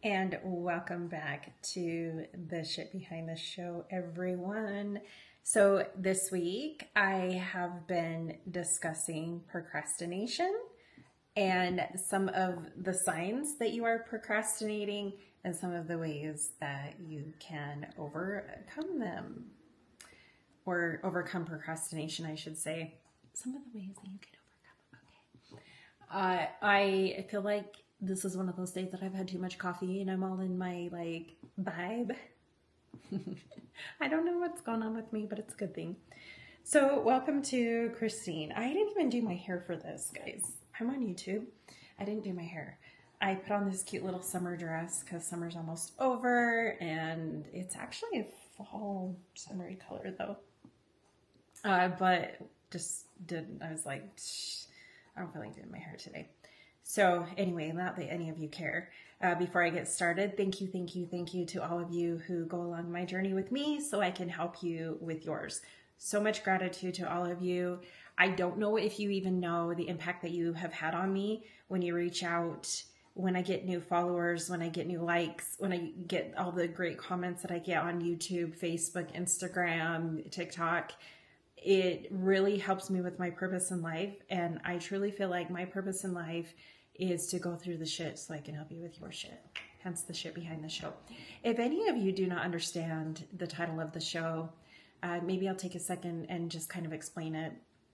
And welcome back to the shit behind the show, everyone. So, this week I have been discussing procrastination and some of the signs that you are procrastinating and some of the ways that you can overcome them or overcome procrastination, I should say. Some of the ways that you can overcome. Okay. I feel like this is one of those days that I've had too much coffee and I'm all in my vibe. I don't know what's going on with me, but it's a good thing. So, welcome to Christine. I didn't even do my hair for this, guys. I'm on YouTube. I didn't do my hair. I put on this cute little summer dress because summer's almost over and it's actually a fall summery color though. But just didn't, I was like, I don't feel like doing my hair today. So anyway, not that any of you care. Before I get started, thank you to all of you who go along my journey with me so I can help you with yours. So much gratitude to all of you. I don't know if you even know the impact that you have had on me when you reach out, when I get new followers, when I get new likes, when I get all the great comments that I get on YouTube, Facebook, Instagram, TikTok. It really helps me with my purpose in life. And I truly feel like my purpose in life is to go through the shit so I can help you with your shit. Hence the shit behind the show. If any of you do not understand the title of the show, maybe I'll take a second and just kind of explain it.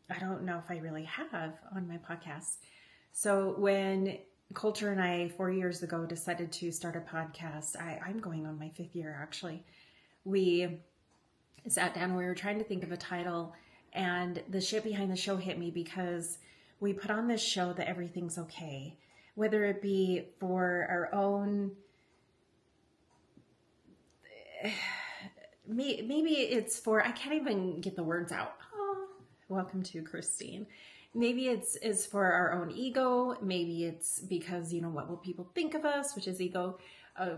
I don't know if I really have on my podcast. So when Coulter and I, 4 years ago, decided to start a podcast, I'm going on my 5th year actually. We sat down, we were trying to think of a title, and the shit behind the show hit me because we put on this show that everything's okay, whether it be for our own, maybe it's for, I can't even get the words out. Oh, welcome to Christine. Maybe it's for our own ego. Maybe it's because, what will people think of us, which is ego.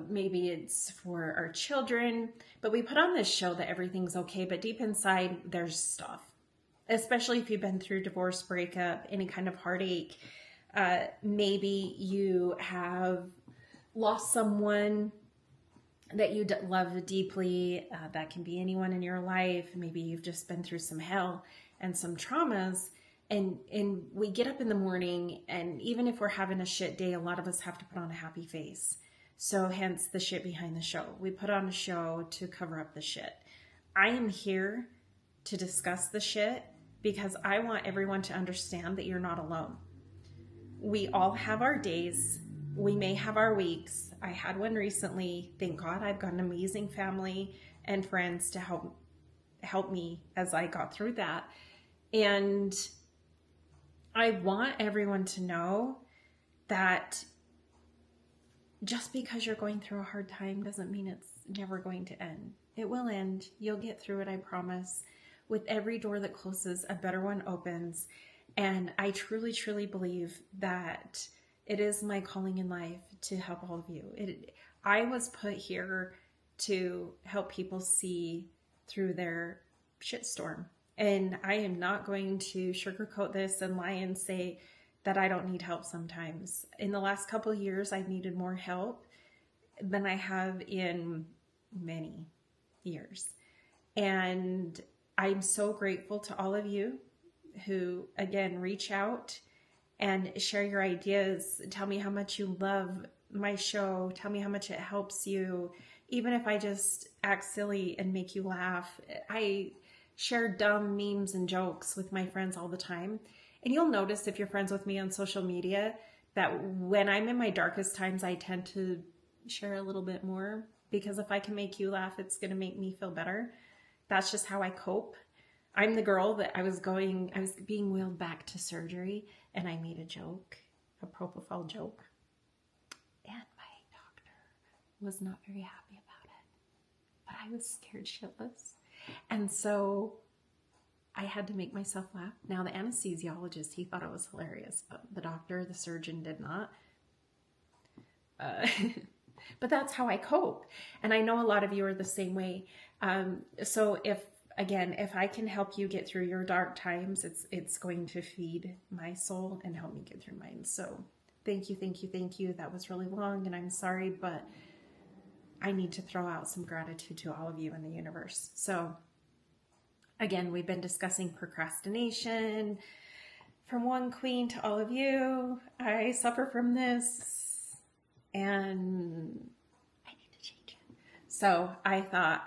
Maybe it's for our children. But we put on this show that everything's okay, but deep inside, there's stuff. Especially if you've been through divorce, breakup, any kind of heartache. Maybe you have lost someone that you love deeply. That can be anyone in your life. Maybe you've just been through some hell and some traumas. And we get up in the morning, and even if we're having a shit day, a lot of us have to put on a happy face. So hence the shit behind the show. We put on a show to cover up the shit. I am here to discuss the shit because I want everyone to understand that you're not alone. We all have our days. We may have our weeks. I had one recently. Thank God I've got an amazing family and friends to help me as I got through that. And I want everyone to know that just because you're going through a hard time doesn't mean it's never going to end. It will end. You'll get through it, I promise. With every door that closes, a better one opens. And I truly, truly believe that it is my calling in life to help all of you. I was put here to help people see through their shitstorm. And I am not going to sugarcoat this and lie and say that I don't need help sometimes. In the last couple of years, I've needed more help than I have in many years. And I'm so grateful to all of you who, again, reach out and share your ideas. Tell me how much you love my show. Tell me how much it helps you. Even if I just act silly and make you laugh. I share dumb memes and jokes with my friends all the time. And you'll notice if you're friends with me on social media that when I'm in my darkest times, I tend to share a little bit more because if I can make you laugh, it's going to make me feel better. That's just how I cope. I'm the girl that I was being wheeled back to surgery and I made a joke, a propofol joke. And my doctor was not very happy about it, but I was scared shitless. And so I had to make myself laugh. Now the anesthesiologist, he thought it was hilarious, but the doctor, the surgeon did not. But that's how I cope. And I know a lot of you are the same way. So if I can help you get through your dark times, it's going to feed my soul and help me get through mine. So Thank you, thank you, thank you. That was really long and I'm sorry, but I need to throw out some gratitude to all of you in the universe. So again, we've been discussing procrastination. From one queen to all of you, I suffer from this and I need to change it. So I thought,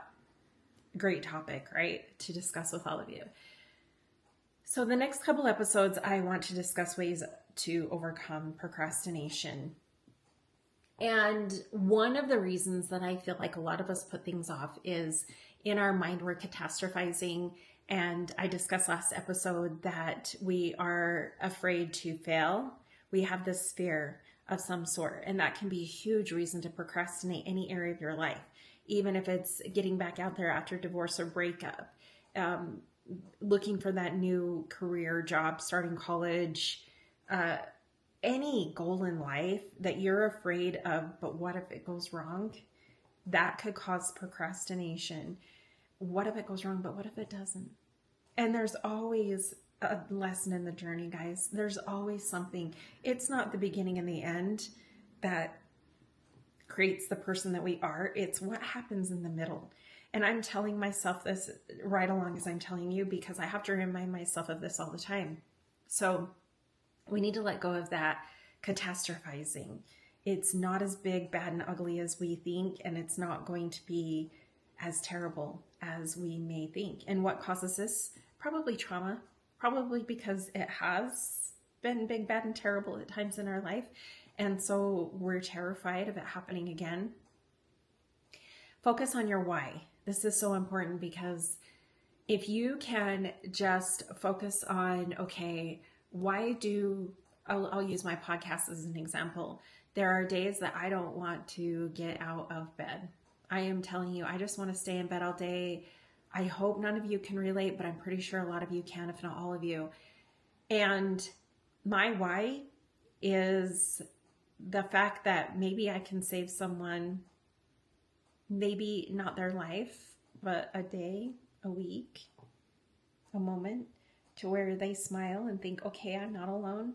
great topic, right, to discuss with all of you. So the next couple episodes, I want to discuss ways to overcome procrastination. And one of the reasons that I feel like a lot of us put things off is in our mind, we're catastrophizing. And I discussed last episode that we are afraid to fail. We have this fear of some sort, and that can be a huge reason to procrastinate any area of your life, even if it's getting back out there after divorce or breakup, looking for that new career, job, starting college, any goal in life that you're afraid of, but what if it goes wrong? That could cause procrastination. What if it goes wrong, but what if it doesn't? And there's always a lesson in the journey, guys. There's always something. It's not the beginning and the end that creates the person that we are. It's what happens in the middle. And I'm telling myself this right along as I'm telling you, because I have to remind myself of this all the time. So we need to let go of that catastrophizing. It's not as big, bad, and ugly as we think, and it's not going to be as terrible as we may think. And what causes this? Probably trauma, probably because it has been big, bad, and terrible at times in our life. And so we're terrified of it happening again. Focus on your why. This is so important because if you can just focus on, okay, why do, I'll use my podcast as an example. There are days that I don't want to get out of bed. I am telling you, I just want to stay in bed all day. I hope none of you can relate, but I'm pretty sure a lot of you can, if not all of you. And my why is the fact that maybe I can save someone, maybe not their life, but a day, a week, a moment, to where they smile and think, okay, I'm not alone.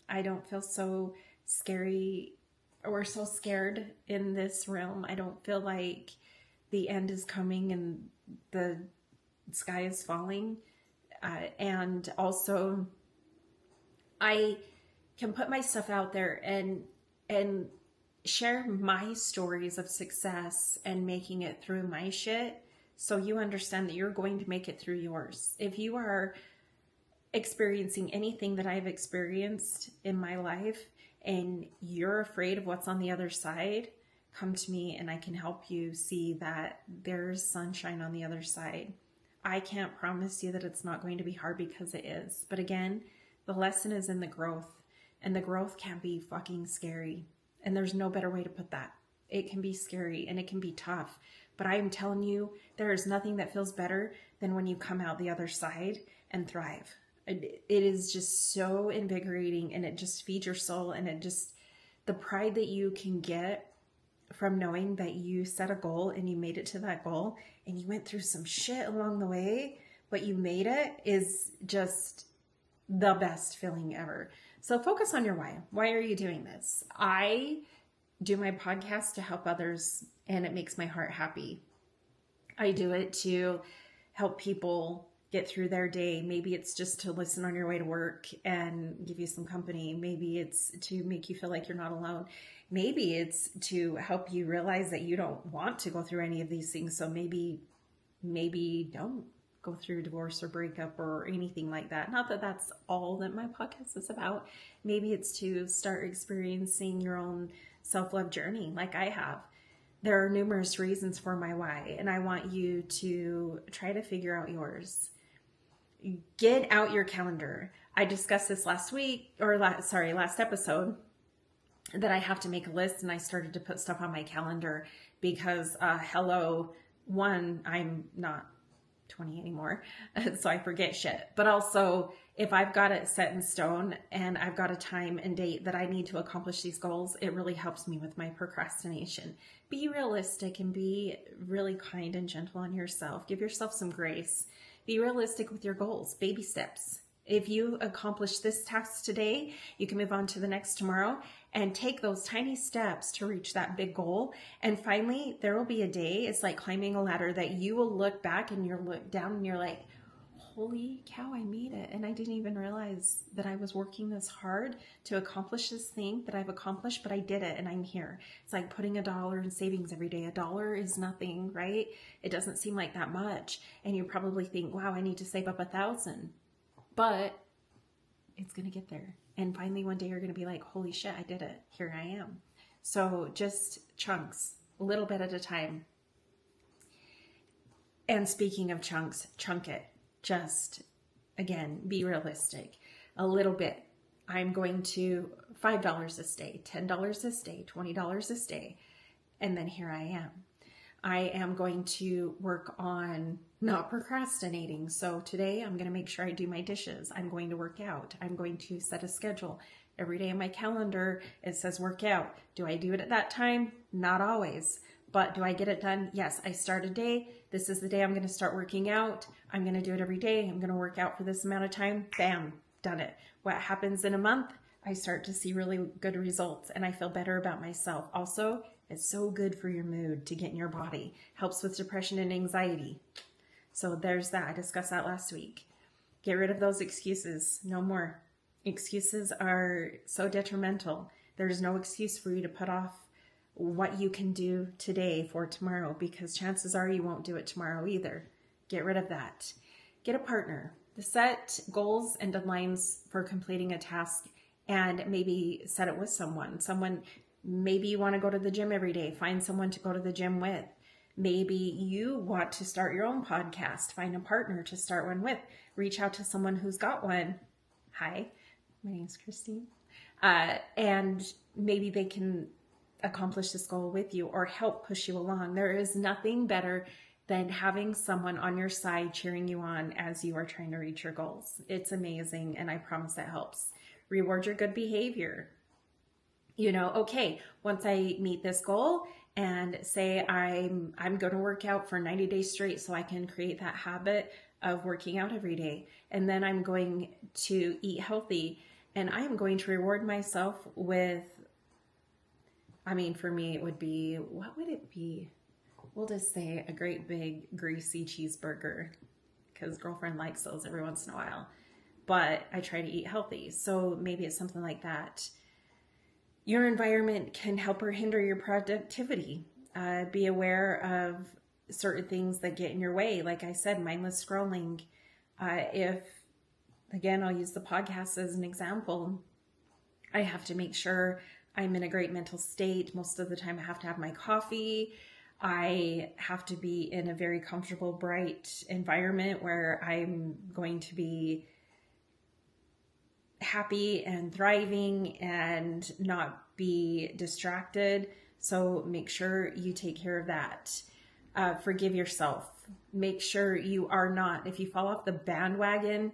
I don't feel so scary or so scared in this realm. I don't feel like the end is coming and the sky is falling. And also, I can put my stuff out there and share my stories of success and making it through my shit, so you understand that you're going to make it through yours. If you are experiencing anything that I've experienced in my life and you're afraid of what's on the other side, come to me and I can help you see that there's sunshine on the other side. I can't promise you that it's not going to be hard, because it is. But again, the lesson is in the growth, and the growth can be fucking scary. And there's no better way to put that. It can be scary and it can be tough. But I am telling you, there is nothing that feels better than when you come out the other side and thrive. It is just so invigorating, and it just feeds your soul, and it just, the pride that you can get from knowing that you set a goal and you made it to that goal and you went through some shit along the way, but you made it, is just the best feeling ever. So focus on your why. Why are you doing this? I do my podcast to help others, and it makes my heart happy. I do it to help people get through their day. Maybe it's just to listen on your way to work and give you some company. Maybe it's to make you feel like you're not alone. Maybe it's to help you realize that you don't want to go through any of these things. So maybe don't go through divorce or breakup or anything like that. Not that that's all that my podcast is about. Maybe it's to start experiencing your own self-love journey like I have. There are numerous reasons for my why, and I want you to try to figure out yours. Get out your calendar. I discussed this last episode, that I have to make a list, and I started to put stuff on my calendar because, one, I'm not 20 anymore, so I forget shit. But also, if I've got it set in stone and I've got a time and date that I need to accomplish these goals, it really helps me with my procrastination. Be realistic and be really kind and gentle on yourself. Give yourself some grace. Be realistic with your goals. Baby steps. If you accomplish this task today, you can move on to the next tomorrow and take those tiny steps to reach that big goal. And finally, there will be a day, it's like climbing a ladder, that you will look back and you'll look down and you're like, holy cow, I made it. And I didn't even realize that I was working this hard to accomplish this thing that I've accomplished, but I did it and I'm here. It's like putting $1 in savings every day. $1 is nothing, right? It doesn't seem like that much. And you probably think, wow, I need to save up 1,000. But it's going to get there. And finally, one day you're going to be like, holy shit, I did it. Here I am. So just chunks, a little bit at a time. And speaking of chunks, chunk it. Just, again, be realistic. A little bit. I'm going to $5 this day, $10 this day, $20 this day. And then here I am. I am going to work on not procrastinating. So today I'm going to make sure I do my dishes. I'm going to work out. I'm going to set a schedule. Every day on my calendar, it says work out. Do I do it at that time? Not always. But do I get it done? Yes, I start a day. This is the day I'm going to start working out. I'm going to do it every day. I'm going to work out for this amount of time. Bam, done it. What happens in a month? I start to see really good results and I feel better about myself. Also, it's so good for your mood to get in your body. Helps with depression and anxiety. So there's that. I discussed that last week. Get rid of those excuses. No more. Excuses are so detrimental. There's no excuse for you to put off what you can do today for tomorrow, because chances are you won't do it tomorrow either. Get rid of that. Get a partner. Set goals and deadlines for completing a task and maybe set it with someone. Maybe you want to go to the gym every day. Find someone to go to the gym with. Maybe you want to start your own podcast. Find a partner to start one with. Reach out to someone who's got one. Hi, my name's Christine. And maybe they can accomplish this goal with you or help push you along. There is nothing better than having someone on your side cheering you on as you are trying to reach your goals. It's amazing, and I promise that helps. Reward your good behavior. Okay, once I meet this goal and say I'm going to work out for 90 days straight so I can create that habit of working out every day, and then I'm going to eat healthy, and I am going to reward myself with, for me, it would be, what would it be? We'll just say a great big greasy cheeseburger, because girlfriend likes those every once in a while. But I try to eat healthy. So maybe it's something like that. Your environment can help or hinder your productivity. Be aware of certain things that get in your way. Like I said, mindless scrolling. Again, I'll use the podcast as an example. I have to make sure I'm in a great mental state. Most of the time I have to have my coffee. I have to be in a very comfortable, bright environment where I'm going to be happy and thriving and not be distracted. So make sure you take care of that. Forgive yourself. Make sure you are not, if you fall off the bandwagon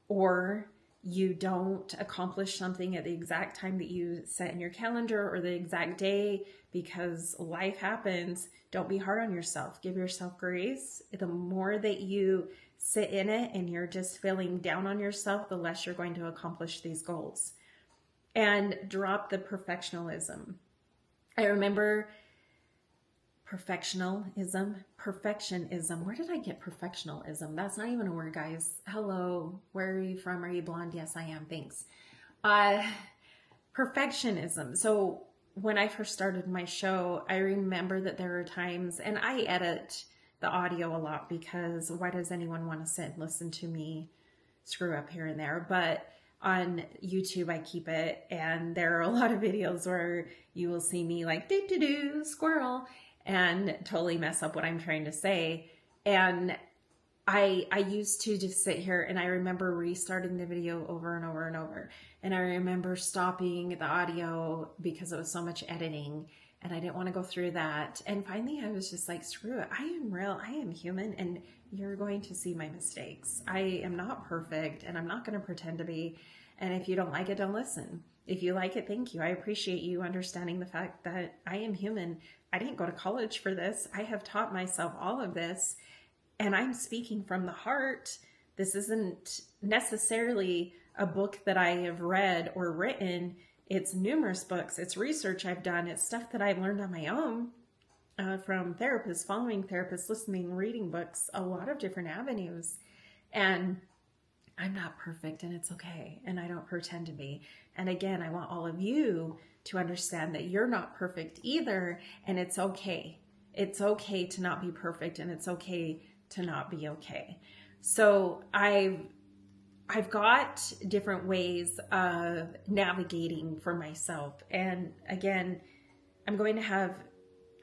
or you don't accomplish something at the exact time that you set in your calendar or the exact day, because life happens, don't be hard on yourself. Give yourself grace. The more that you sit in it and you're just feeling down on yourself, the less you're going to accomplish these goals. And drop the perfectionism. I remember perfectionism. Where did I get perfectionism? That's not even a word, guys. Hello, where are you from? Are you blonde? Yes, I am. Thanks. Perfectionism. So when I first started my show, I remember that there were times, and I edit the audio a lot because why does anyone want to sit and listen to me screw up here and there? But on YouTube, I keep it, and there are a lot of videos where you will see me like do squirrel and totally mess up what I'm trying to say. And I used to just sit here, and I remember restarting the video over and over and over. And I remember stopping the audio because it was so much editing and I didn't want to go through that. And finally I was just like, screw it. I am real. I am human, and you're going to see my mistakes. I am not perfect, and I'm not going to pretend to be. And if you don't like it, don't listen. If you like it, thank you. I appreciate you understanding the fact that I am human. I didn't go to college for this. I have taught myself all of this, and I'm speaking from the heart. This isn't necessarily a book that I have read or written. It's numerous books, it's research I've done, it's stuff that I've learned on my own, from therapists, following therapists, listening, reading books, a lot of different avenues. And I'm not perfect, and it's okay. And I don't pretend to be. And again, I want all of you to understand that you're not perfect either. And it's okay. It's okay to not be perfect, and it's okay to not be okay. So I've got different ways of navigating for myself. And again, I'm going to have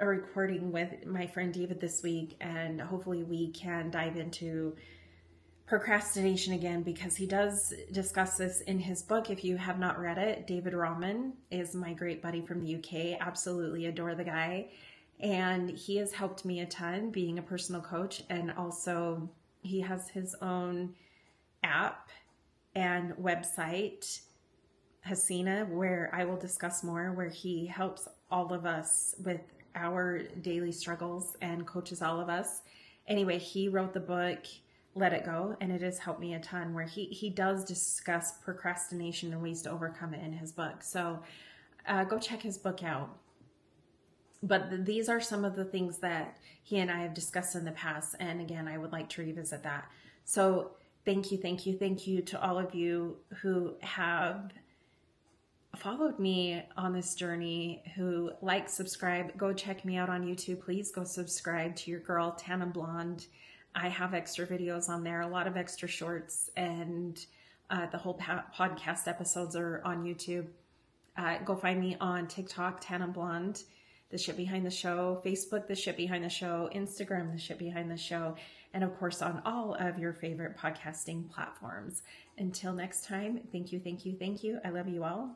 a recording with my friend David this week, and hopefully we can dive into procrastination again, because he does discuss this in his book. If you have not read it, David Rahman is my great buddy from the UK. Absolutely adore the guy. And he has helped me a ton being a personal coach. And also he has his own app and website, Hasina, where I will discuss more, where he helps all of us with our daily struggles and coaches all of us. Anyway, he wrote the book Let It Go, and it has helped me a ton, where he does discuss procrastination and ways to overcome it in his book. So go check his book out. But these are some of the things that he and I have discussed in the past. And again, I would like to revisit that. So thank you to all of you who have followed me on this journey, who like, subscribe, go check me out on YouTube. Please go subscribe to your girl, Tan and Blonde. I have extra videos on there, a lot of extra shorts, and the whole podcast episodes are on YouTube. Go find me on TikTok, Tan and Blonde, The Shit Behind the Show, Facebook, The Shit Behind the Show, Instagram, The Shit Behind the Show, and of course on all of your favorite podcasting platforms. Until next time, thank you. I love you all.